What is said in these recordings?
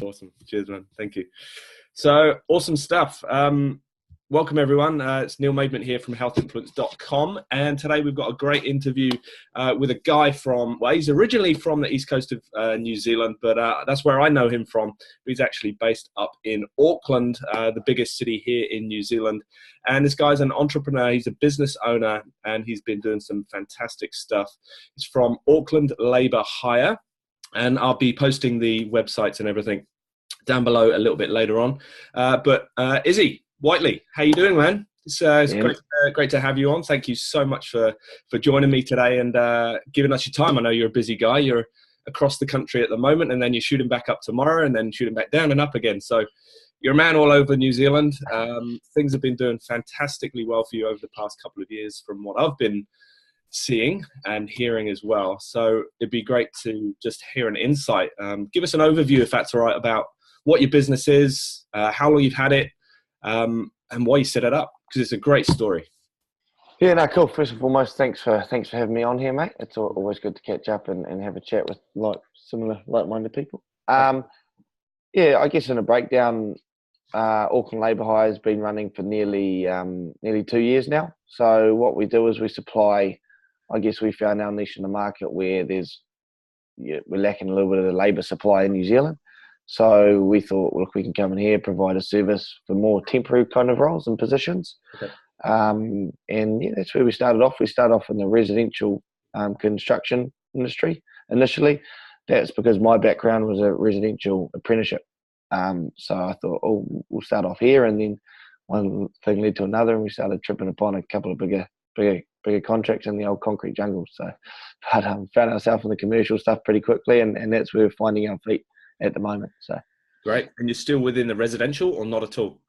Awesome. Cheers, man. Thank you. So awesome stuff. Welcome, everyone. It's Neil Maidment here from healthinfluence.com. And today we've got a great interview with a guy from, well, he's originally from the east coast of New Zealand, but that's where I know him from. He's actually based up in Auckland, the biggest city here in New Zealand. And this guy's an entrepreneur. He's a business owner, and he's been doing some fantastic stuff. He's from Auckland Labour Hire, and I'll be posting the websites and everything down below a little bit later on. But Izzy Whiteley, how you doing, man? It's great to have you on. Thank you so much for joining me today and giving us your time. I know you're a busy guy. You're across the country at the moment, and then you're shooting back up tomorrow and then shooting back down and up again. So you're a man all over New Zealand. Things have been doing fantastically well for you over the past couple of years from what I've been seeing and hearing as well. So it'd be great to just hear an insight. Give us an overview, if that's all right, about what your business is, how long you've had it, and why you set it up, because it's a great story. Yeah, no, cool. First and foremost, thanks for having me on here, mate. It's always good to catch up and have a chat with like-minded people. Yeah, I guess in a breakdown, Auckland Labour Hire has been running for nearly 2 years now. So what we do is we supply. I guess we found our niche in the market where we're lacking a little bit of the labour supply in New Zealand. So we thought, well, look, we can come in here, provide a service for more temporary kind of roles and positions. Okay. And yeah, that's where we started off. We started off in the residential construction industry initially. That's because my background was a residential apprenticeship. So I thought, oh, we'll start off here, and then one thing led to another, and we started tripping upon a couple of bigger contracts in the old concrete jungle. So, but found ourselves in the commercial stuff pretty quickly, and that's where we're finding our feet at the moment. So great. And you're still within the residential, or not at all?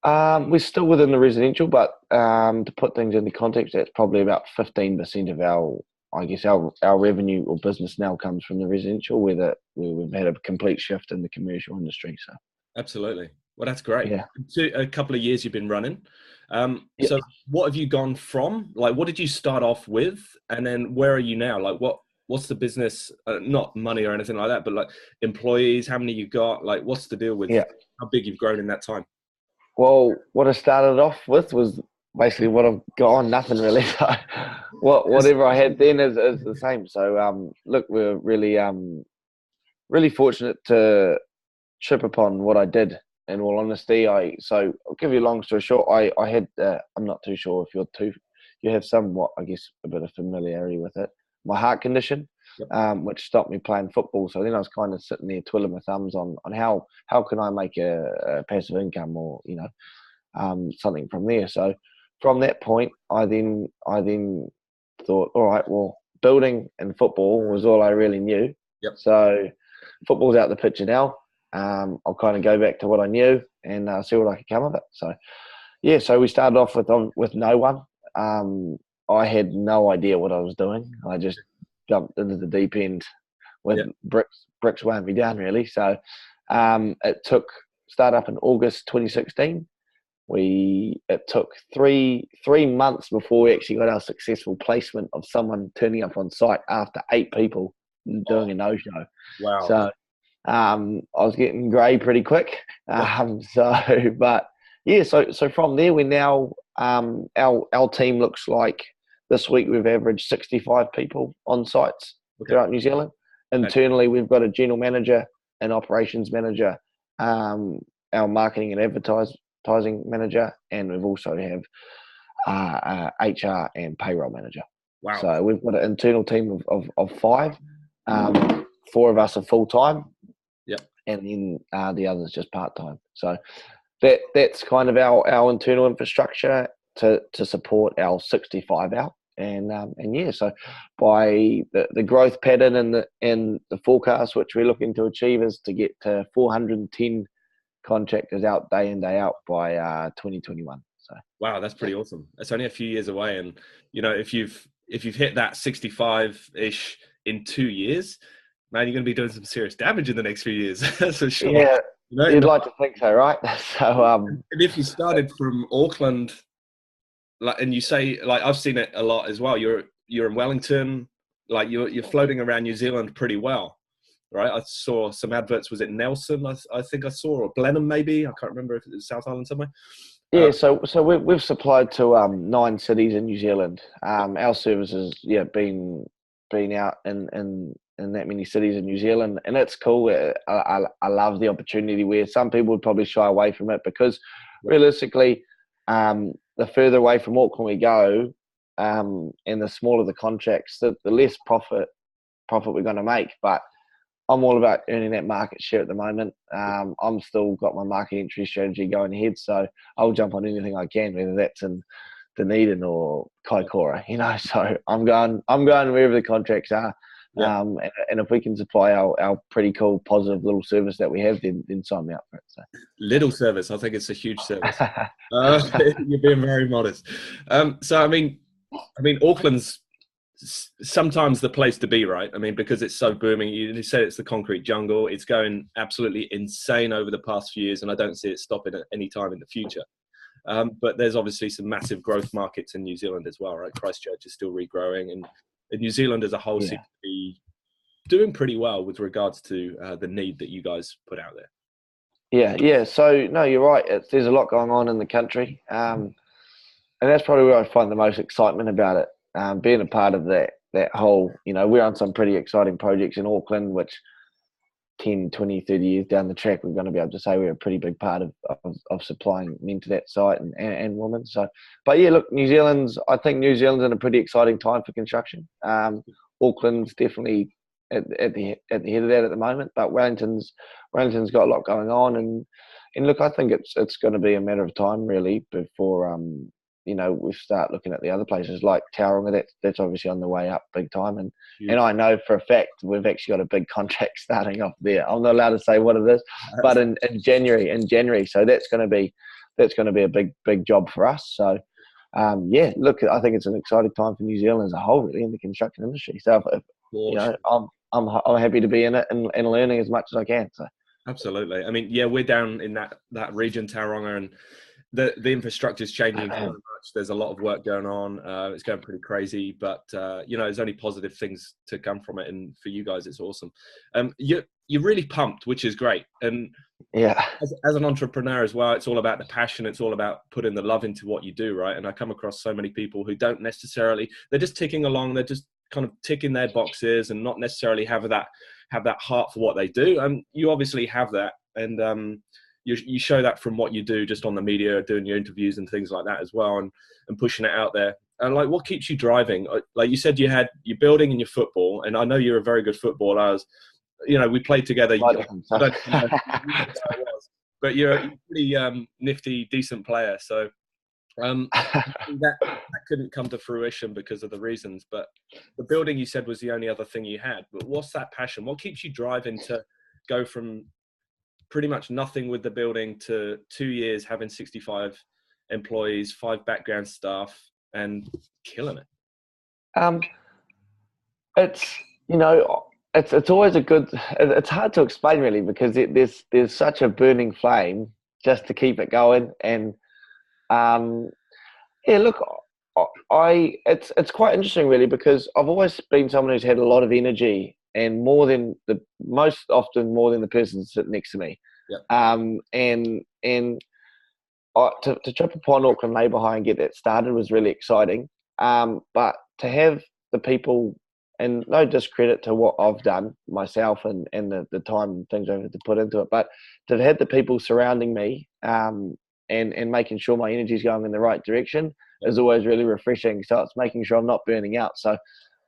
We're still within the residential, but to put things into context, that's probably about 15% of our revenue or business now comes from the residential, where we've had a complete shift in the commercial industry. So absolutely. Well, that's great. Yeah. A couple of years you've been running. Yep. So what have you gone from? Like, what did you start off with? And then where are you now? Like, what's the business, not money or anything like that, but like employees, how many you got? Like, what's the deal with how big you've grown in that time? Well, what I started off with was basically what I've got on, nothing really. So whatever I had then is the same. So look, we're really fortunate to trip upon what I did. In all honesty, so I'll give you a long story short. I had I'm not too sure if you have somewhat, I guess, a bit of familiarity with it. My heart condition, Yep. Which stopped me playing football. So then I was kind of sitting there twiddling my thumbs on how can I make a passive income, or something from there. So from that point, I then thought, all right, well, building and football was all I really knew. Yep. So football's out the picture now. I'll kind of go back to what I knew and see what I could come of it. So, yeah, so we started off with no one. I had no idea what I was doing. I just jumped into the deep end with bricks weighing me down, really. So it start up in August 2016. It took three months before we actually got our successful placement of someone turning up on site after 8 people doing a no-show. Wow. So I was getting grey pretty quick. But yeah, so from there we now our team looks like this week we've averaged 65 people on sites throughout New Zealand. Internally, we've got a general manager, an operations manager, our marketing and advertising manager, and we've also have HR and payroll manager. Wow. So we've got an internal team of 5. 4 of us are full time. Yep. And then the others just part time. So that's kind of our internal infrastructure to support our 65 out. And yeah, so by the growth pattern and the forecast which we're looking to achieve is to get to 410 contractors out day in day out by 2021. So wow, that's pretty awesome. It's only a few years away, and if you've hit that 65-ish in 2 years, man, you're going to be doing some serious damage in the next few years. That's for sure. Yeah, you'd like to think so, right? So and if you started from Auckland, like, and you say, like, I've seen it a lot as well. You're in Wellington, like you're floating around New Zealand pretty well. right? I saw some adverts. Was it Nelson? I think I saw, or Blenheim maybe. I can't remember if it was South Island somewhere. Yeah, so we've supplied to 9 cities in New Zealand. Our services, been out in that many cities in New Zealand, and it's cool. I love the opportunity where some people would probably shy away from it because realistically, the further away from Auckland we go, and the smaller the contracts, the less profit we're going to make. But I'm all about earning that market share at the moment. I'm still got my market entry strategy going ahead, so I'll jump on anything I can, whether that's in Dunedin or Kaikoura, So I'm going wherever the contracts are. Yeah. And if we can supply our pretty cool, positive little service that we have, then sign me up for it. So. Little service, I think it's a huge service. You're being very modest. So I mean, Auckland's sometimes the place to be, right? I mean, because it's so booming. You said it's the concrete jungle. It's going absolutely insane over the past few years, and I don't see it stopping at any time in the future. But there's obviously some massive growth markets in New Zealand as well, right? Christchurch is still regrowing, and New Zealand as a whole seems to be doing pretty well with regards to the need that you guys put out there. Yeah. So no, you're right. There's a lot going on in the country, and that's probably where I find the most excitement about it. Being a part of that whole, we're on some pretty exciting projects in Auckland, which 10, 20, 30 years down the track, we're going to be able to say we're a pretty big part of supplying men to that site and women. So, but yeah, look, I think New Zealand's in a pretty exciting time for construction. Auckland's definitely at the head of that at the moment, but Wellington's got a lot going on, and look, I think it's going to be a matter of time really before we start looking at the other places like Tauranga. That's obviously on the way up big time, and I know for a fact we've actually got a big contract starting off there. I'm not allowed to say what it is, but in January, so that's going to be a big job for us. So look, I think it's an exciting time for New Zealand as a whole, really, in the construction industry. So I'm happy to be in it and learning as much as I can. So absolutely. I mean, we're down in that region, Tauranga, and the infrastructure is changing so much. There's a lot of work going on. It's going pretty crazy, but there's only positive things to come from it. And for you guys, it's awesome. You're really pumped, which is great. And as an entrepreneur as well, it's all about the passion. It's all about putting the love into what you do, right? And I come across so many people who don't necessarily, they're just ticking along. They're just kind of ticking their boxes and not necessarily have that heart for what they do. And you obviously have that. And you show that from what you do just on the media, doing your interviews and things like that as well, and pushing it out there. And like, what keeps you driving? Like you said, you had your building and your football, and I know you're a very good footballer. We played together. I don't know who I was, but you're a pretty nifty, decent player. So that couldn't come to fruition because of the reasons. But the building, you said, was the only other thing you had. But what's that passion? What keeps you driving to go from pretty much nothing with the building to 2 years having 65 employees, 5 background staff, and killing it? It's always a good. It's hard to explain really because there's such a burning flame just to keep it going, and look, it's quite interesting really because I've always been someone who's had a lot of energy, and most often more than the person sitting next to me. And to trip upon Auckland Labour High and get that started was really exciting. But to have the people, and no discredit to what I've done myself and the time and things I've had to put into it, but to have had the people surrounding me and making sure my energy is going in the right direction is always really refreshing. So it's making sure I'm not burning out. So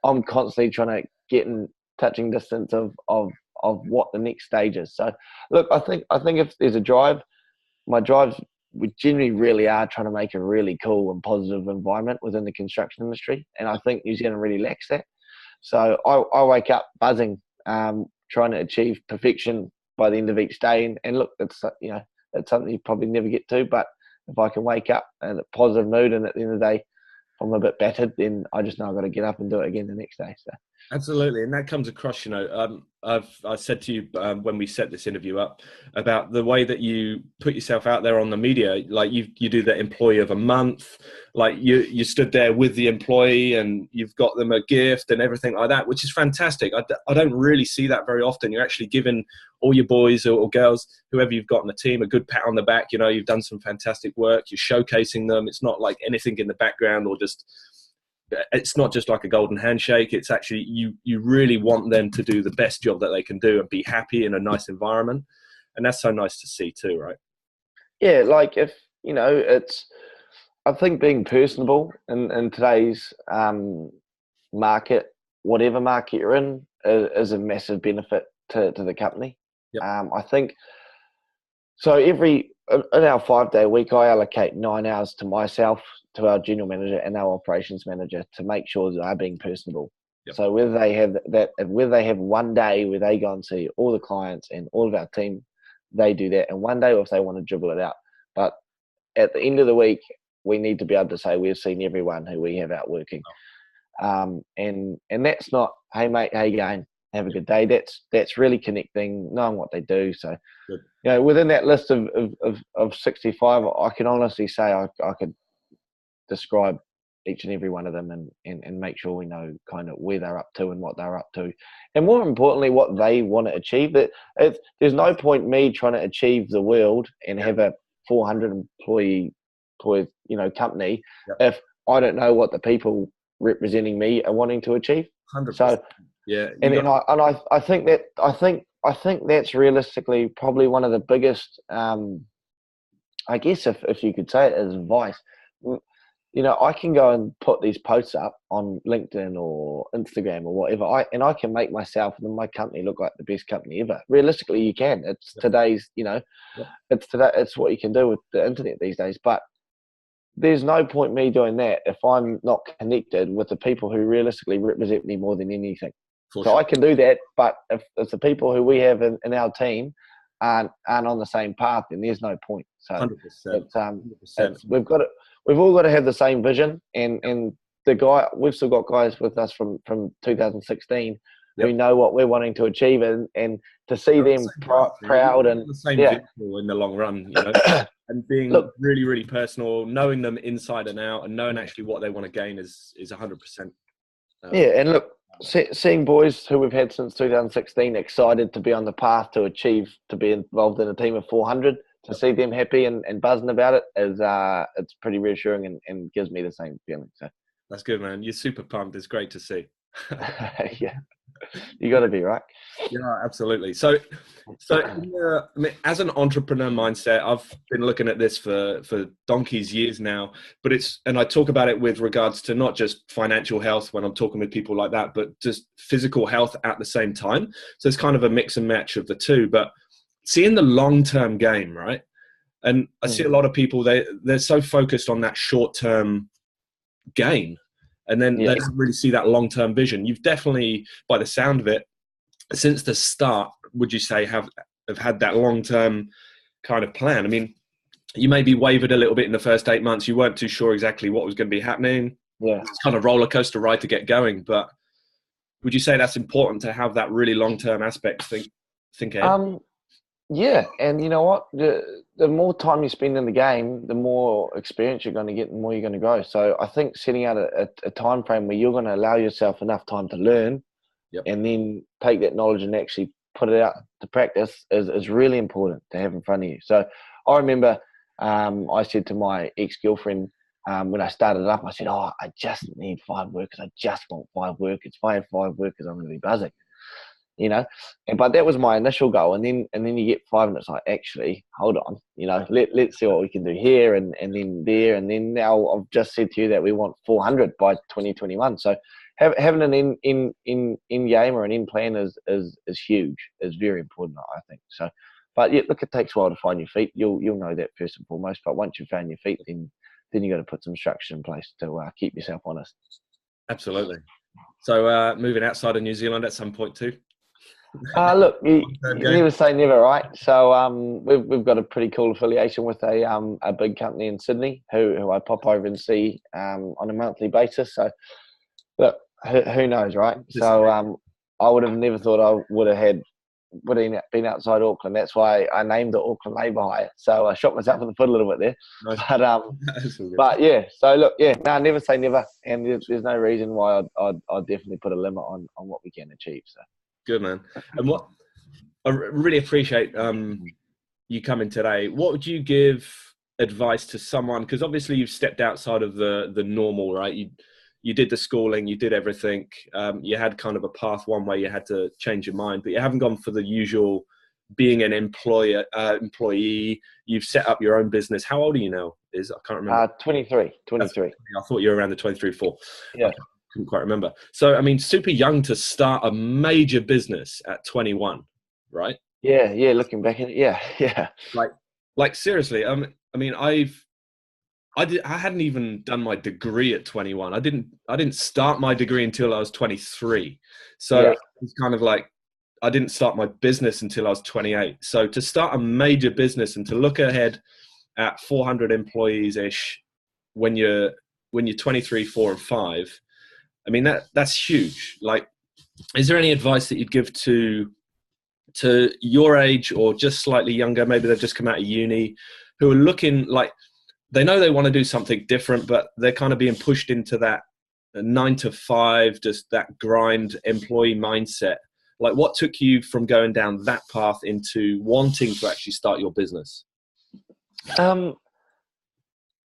I'm constantly trying to get in touching distance of what the next stage is. So look, I think if there's a drive, my drives, we generally really are trying to make a really cool and positive environment within the construction industry. And I think New Zealand really lacks that. So I wake up buzzing, trying to achieve perfection by the end of each day. And look, it's something you probably never get to, but if I can wake up in a positive mood and at the end of the day, if I'm a bit battered, then I just know I've got to get up and do it again the next day. So Absolutely, and that comes across. I said to you when we set this interview up about the way that you put yourself out there on the media. Like you do the employee of a month. Like you stood there with the employee, and you've got them a gift and everything like that, which is fantastic. I don't really see that very often. You're actually giving all your boys or girls, whoever you've got on the team, a good pat on the back. You've done some fantastic work. You're showcasing them. It's not like anything in the background or just. It's not just like a golden handshake. It's actually you really want them to do the best job that they can do and be happy in a nice environment, and that's so nice to see too, right? Yeah, like if it's. I think being personable in today's market, whatever market you're in, is a massive benefit to the company. Yep. I think so. In our 5-day week, I allocate 9 hours to myself, to our general manager, and our operations manager to make sure that they're being personable. Yep. So whether they have one day where they go and see all the clients and all of our team, they do that, and one day if they want to dribble it out. But at the end of the week, we need to be able to say we've seen everyone who we have out working. And that's not, hey mate, how you going? Have a good day. That's really connecting, knowing what they do. So, good. Within that list of 65, I can honestly say I could describe each and every one of them and make sure we know kind of where they're up to and what they're up to. And more importantly, what they want to achieve. There's no point me trying to achieve the world and have a 400 employee company if I don't know what the people representing me are wanting to achieve. 100%. So yeah, I think that's realistically probably one of the biggest, I guess if you could say it as advice. I can go and put these posts up on LinkedIn or Instagram or whatever, I can make myself and my company look like the best company ever. Realistically, you can. It's today's, it's what you can do with the internet these days. But there's no point me doing that if I'm not connected with the people who realistically represent me more than anything. So I can do that, but if the people who we have in our team aren't on the same path, then there's no point. So 100%. We've all got to have the same vision, and we've still got guys with us from 2016 who know what we're wanting to achieve, and to see them proud and the same vehicle in the long run, and being really, really personal, knowing them inside and out, and knowing actually what they want to gain is 100%. And look, seeing boys who we've had since 2016 excited to be on the path to be involved in a team of 400. To see them happy and buzzing about it is it's pretty reassuring and gives me the same feeling. So that's good, man. You're super pumped. It's great to see. Yeah, you got to be, right. Yeah, absolutely. So as an entrepreneur mindset, I've been looking at this for donkey's years now. But and I talk about it with regards to not just financial health when I'm talking with people like that, but just physical health at the same time. So it's kind of a mix and match of the two, but. Seeing the long-term game, right? And I see a lot of people, they're so focused on that short-term gain. And then they don't really see that long-term vision. You've definitely, by the sound of it, since the start, would you say have had that long-term kind of plan? I mean, you maybe wavered a little bit in the first 8 months. You weren't too sure exactly what was going to be happening. Yeah. It's kind of roller coaster ride to get going. But would you say that's important to have that really long-term aspect think ahead? Yeah, and you know what? The more time you spend in the game, the more experience you're going to get, and the more you're going to grow. So I think setting out a time frame where you're going to allow yourself enough time to learn, and then take that knowledge and actually put it out to practice is really important to have in front of you. So I remember I said to my ex-girlfriend when I started up, I said, "Oh, I just need 5 workers. I just want 5 workers. If I have 5 workers, I'm really buzzing." But that was my initial goal, and then you get 5 and it's like, actually, hold on, let's see what we can do here and then there, and then now I've just said to you that we want 400 by 2021. So having an in game or an in plan is huge, is very important, I think. So, but yeah, look, it takes a while to find your feet. You'll know that first and foremost. But once you've found your feet, then you got to put some structure in place to keep yourself honest. Absolutely. So moving outside of New Zealand at some point too. Look, you never say never, right? So we've got a pretty cool affiliation with a big company in Sydney who I pop over and see on a monthly basis. So look, who knows, right? So I would have never thought I would have been outside Auckland. That's why I named it Auckland Labour Hire. So I shot myself in the foot a little bit there. Nice. But yeah. So look, yeah, no, never say never, and there's no reason why I'd definitely put a limit on what we can achieve. So good, man. And what I really appreciate you coming today. What would you give advice to someone? Because obviously you've stepped outside of the normal, right? You did the schooling, you did everything. You had kind of a path one way. You had to change your mind, but you haven't gone for the usual being an employee. You've set up your own business. How old are you now? I can't remember. 23. I thought you were around the 23, 4. Yeah. I couldn't quite remember. So, I mean, super young to start a major business at 21, right? Yeah. Looking back at it, yeah. Like seriously. I mean, I hadn't even done my degree at 21. I didn't start my degree until I was 23. So it's kind of like I didn't start my business until I was 28. So to start a major business and to look ahead at 400 employees ish when you're 23, 4, and 5, I mean that's huge. Like, is there any advice that you'd give to your age or just slightly younger? Maybe they've just come out of uni, who are looking like they know they want to do something different, but they're kind of being pushed into that 9 to 5, just that grind employee mindset. Like, what took you from going down that path into wanting to actually start your business?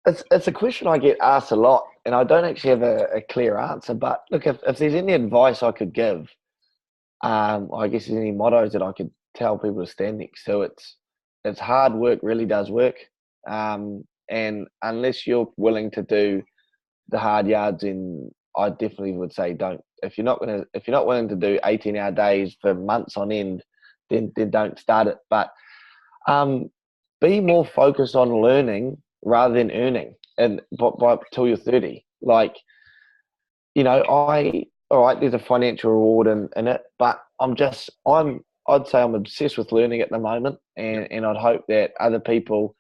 It's a question I get asked a lot, and I don't actually have a clear answer. But look, if there's any advice I could give, I guess there's any mottos that I could tell people to stand next to. It's hard work really does work, and unless you're willing to do the hard yards, and I definitely would say don't. If you're not willing to do 18-hour days for months on end, then don't start it. But be more focused on learning rather than earning, and by till you're 30. Like, you know, all right, there's a financial reward in it, but I'd say I'm obsessed with learning at the moment, and I'd hope that other people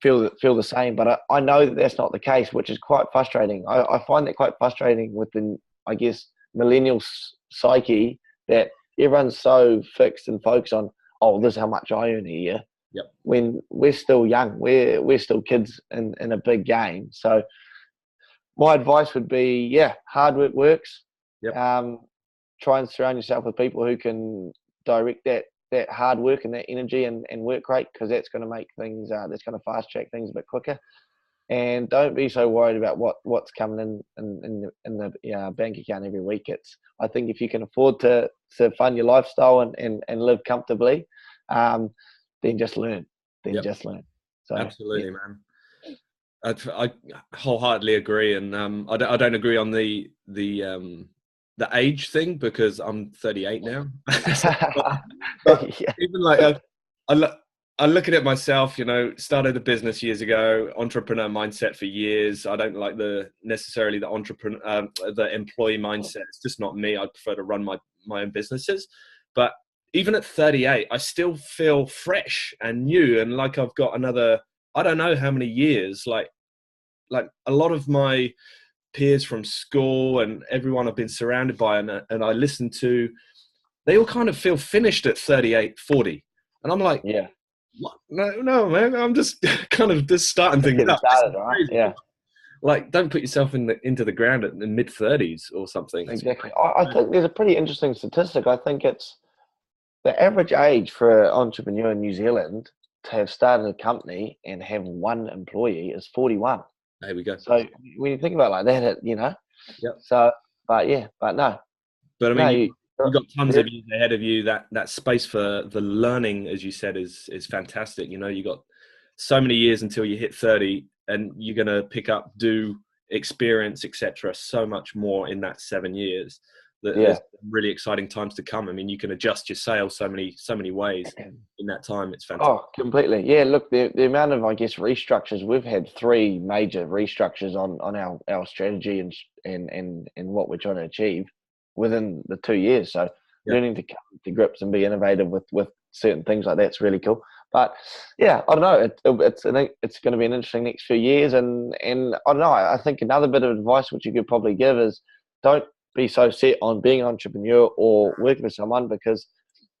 feel the same. But I know that that's not the case, which is quite frustrating. I find that quite frustrating with the, I guess, millennial psyche, that everyone's so fixed and focused on, oh, this is how much I earn a year. Yep. When we're still young, we're still kids in a big game. So my advice would be, hard work works. Yep. Try and surround yourself with people who can direct that hard work and that energy and work rate, because that's going to make things, that's going to fast track things a bit quicker. And don't be so worried about what's coming in the bank account every week. I think if you can afford to fund your lifestyle and live comfortably, then just learn. Just learn. So, absolutely, man. I wholeheartedly agree, and I don't agree on the age thing, because I'm 38 now. but even like I look at it myself, you know, started a business years ago, entrepreneur mindset for years. I don't like necessarily the employee mindset. It's just not me. I prefer to run my own businesses. But even at 38, I still feel fresh and new, and like I've got another, I don't know how many years. Like a lot of my peers from school and everyone I've been surrounded by and I listen to, they all kind of feel finished at 38, 40. And I'm like, what? No, man, I'm just kind of just starting things up. Started, right? Yeah. Like, don't put yourself into the ground at the mid-30s or something. Exactly. I think there's a pretty interesting statistic. I think it's the average age for an entrepreneur in New Zealand to have started a company and have one employee is 41. There we go. So when you think about it like that, you know. Yep. So, but no. But I mean, you've got tons of years ahead of you. That space for the learning, as you said, is fantastic. You know, you got so many years until you hit 30, and you're going to pick up, do experience, etc. So much more in that 7 years. There's really exciting times to come. I mean, you can adjust your sales so many ways in that time. It's fantastic. Oh, completely. Yeah, look, the amount of, I guess, restructures, we've had 3 major restructures on our strategy and what we're trying to achieve within the 2 years. So learning to come to grips and be innovative with certain things like that's really cool. But yeah, I don't know. It's going to be an interesting next few years, and I don't know. I think another bit of advice which you could probably give is don't be so set on being an entrepreneur or working for someone, because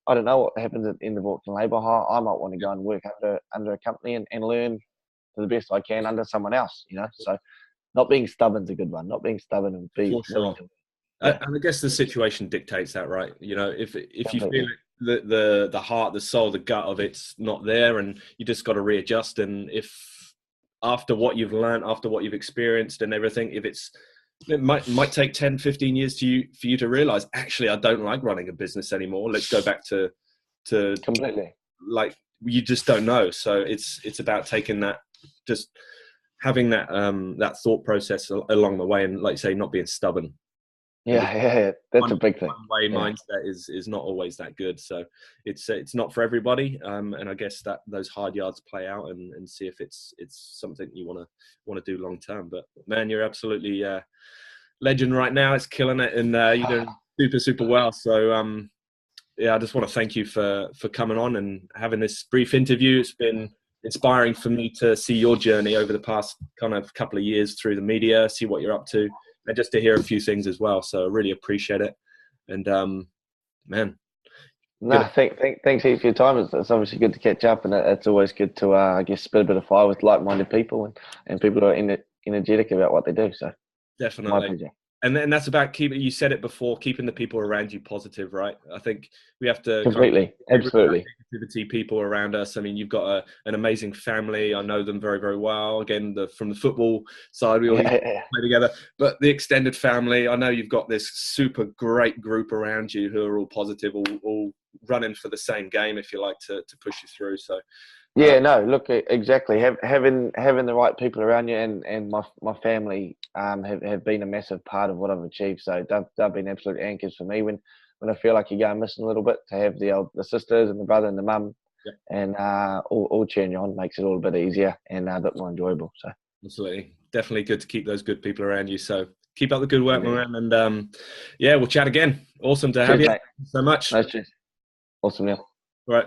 I don't know what happens at the end of Auckland Labour. I might want to go and work under a company and learn to the best I can under someone else. So not being stubborn is a good one. Not being stubborn and be For willing sure. to. Yeah, And I guess the situation dictates that, right? If you feel completely. the heart, the soul, the gut of it's not there, and you just got to readjust. And if after what you've learned, after what you've experienced and everything, it might take 10, 15 years for you to realize, actually, I don't like running a business anymore. Let's go back to Completely. like, you just don't know. So it's about taking that, just having that thought process along the way, and like you say, not being stubborn. Yeah. That's one a big thing. way Yeah. mindset is not always that good. So it's not for everybody. And I guess that those hard yards play out, and see if it's something you want to do long term. But man, you're absolutely legend right now. It's killing it, and you're doing super well. So yeah, I just want to thank you for coming on and having this brief interview. It's been inspiring for me to see your journey over the past kind of couple of years through the media, see what you're up to, and just to hear a few things as well. So I really appreciate it. And man, No, good. thanks heaps for your time. It's obviously good to catch up, and it's always good to, I guess, spit a bit of fire with like-minded people and people who are energetic about what they do. So, my Definitely. pleasure. And then that's about you said it before, keeping the people around you positive, right? I think we have to kind of Completely, get rid of absolutely. that negativity, people around us. I mean, you've got an amazing family. I know them very, very well. Again, from the football side, we all used to Yeah, play together. But the extended family, I know you've got this super great group around you who are all positive, all running for the same game, if you like, to push you through. So yeah. No, look, exactly. Having the right people around you, and my family have been a massive part of what I've achieved. So they've been absolute anchors for me when I feel like you're going missing a little bit. To have the sisters and the brother and the mum, yeah, and all cheering you on makes it all a bit easier and a bit more enjoyable. So absolutely. Definitely good to keep those good people around you. So keep up the good work, indeed. my man. And yeah, we'll chat again. Awesome to have Cheers, you. mate. Thank you so much. No stress. Awesome, Neil. All right.